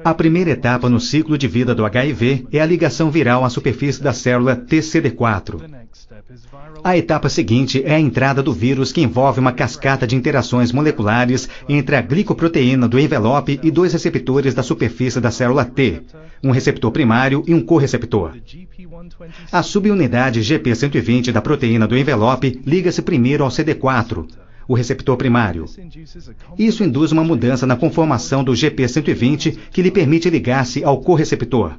A primeira etapa no ciclo de vida do HIV é a ligação viral à superfície da célula TCD4. A etapa seguinte é a entrada do vírus, que envolve uma cascata de interações moleculares entre a glicoproteína do envelope e dois receptores da superfície da célula T, um receptor primário e um correceptor. A subunidade GP120 da proteína do envelope liga-se primeiro ao CD4, o receptor primário. Isso induz uma mudança na conformação do GP120 que lhe permite ligar-se ao correceptor.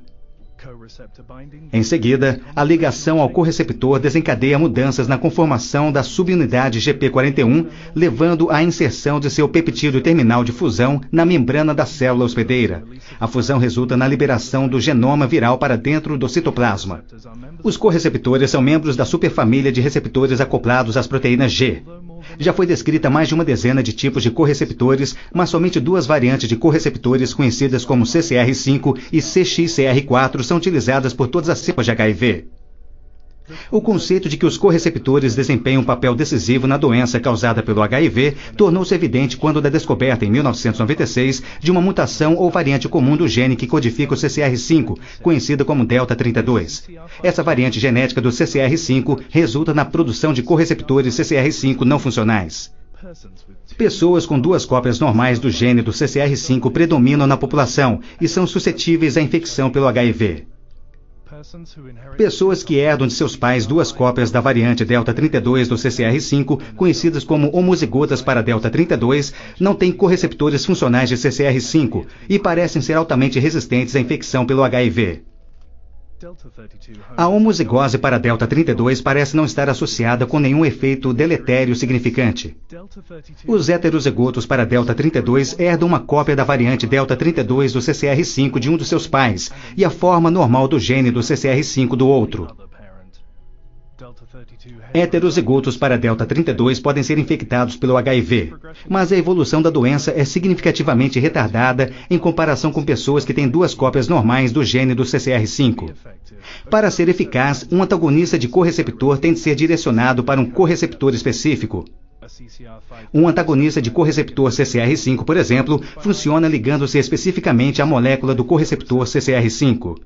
Em seguida, a ligação ao correceptor desencadeia mudanças na conformação da subunidade GP41, levando à inserção de seu peptídeo terminal de fusão na membrana da célula hospedeira. A fusão resulta na liberação do genoma viral para dentro do citoplasma. Os correceptores são membros da superfamília de receptores acoplados às proteínas G. Já foi descrita mais de uma dezena de tipos de correceptores, mas somente duas variantes de correceptores, conhecidas como CCR5 e CXCR4, são utilizadas por todas as cepas de HIV. O conceito de que os correceptores desempenham um papel decisivo na doença causada pelo HIV tornou-se evidente quando da descoberta, em 1996, de uma mutação ou variante comum do gene que codifica o CCR5, conhecida como delta 32. Essa variante genética do CCR5 resulta na produção de correceptores CCR5 não funcionais. Pessoas com duas cópias normais do gene do CCR5 predominam na população e são suscetíveis à infecção pelo HIV. Pessoas que herdam de seus pais duas cópias da variante delta 32 do CCR5, conhecidas como homozigotas para delta 32, não têm correceptores funcionais de CCR5 e parecem ser altamente resistentes à infecção pelo HIV. A homozigose para delta 32 parece não estar associada com nenhum efeito deletério significante. Os heterozigotos para delta 32 herdam uma cópia da variante delta 32 do CCR5 de um dos seus pais e a forma normal do gene do CCR5 do outro. Heterozigotos para delta 32 podem ser infectados pelo HIV, mas a evolução da doença é significativamente retardada em comparação com pessoas que têm duas cópias normais do gene do CCR5. Para ser eficaz, um antagonista de correceptor tem de ser direcionado para um correceptor específico. Um antagonista de correceptor CCR5, por exemplo, funciona ligando-se especificamente à molécula do correceptor CCR5.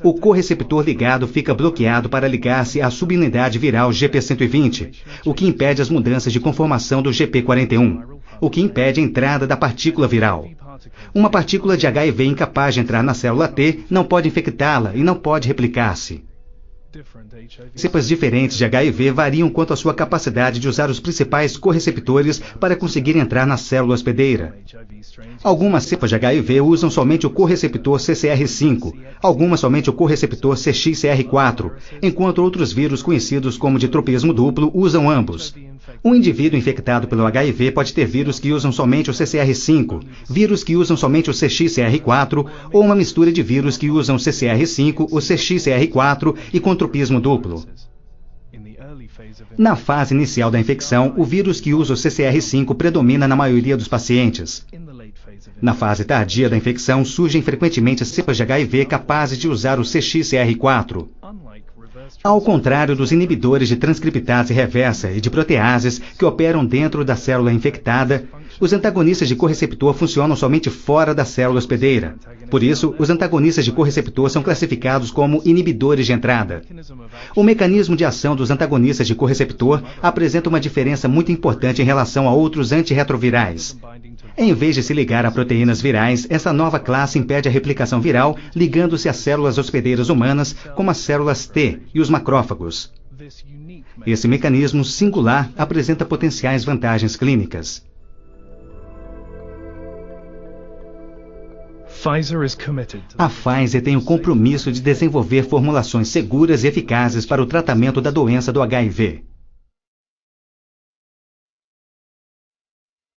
O correceptor ligado fica bloqueado para ligar-se à subunidade viral GP120, o que impede as mudanças de conformação do GP41, o que impede a entrada da partícula viral. Uma partícula de HIV incapaz de entrar na célula T não pode infectá-la e não pode replicar-se. Cepas diferentes de HIV variam quanto à sua capacidade de usar os principais correceptores para conseguir entrar na célula hospedeira. Algumas cepas de HIV usam somente o correceptor CCR5, algumas somente o correceptor CXCR4, enquanto outros vírus conhecidos como de tropismo duplo usam ambos. Um indivíduo infectado pelo HIV pode ter vírus que usam somente o CCR5, vírus que usam somente o CXCR4 ou uma mistura de vírus que usam o CCR5, o CXCR4 e com tropismo duplo. Na fase inicial da infecção, o vírus que usa o CCR5 predomina na maioria dos pacientes. Na fase tardia da infecção, surgem frequentemente cepas de HIV capazes de usar o CXCR4. Ao contrário dos inibidores de transcriptase reversa e de proteases que operam dentro da célula infectada, os antagonistas de correceptor funcionam somente fora da célula hospedeira. Por isso, os antagonistas de correceptor são classificados como inibidores de entrada. O mecanismo de ação dos antagonistas de correceptor apresenta uma diferença muito importante em relação a outros antirretrovirais. Em vez de se ligar a proteínas virais, essa nova classe impede a replicação viral, ligando-se às células hospedeiras humanas, como as células T e os macrófagos. Esse mecanismo singular apresenta potenciais vantagens clínicas. A Pfizer tem o compromisso de desenvolver formulações seguras e eficazes para o tratamento da doença do HIV.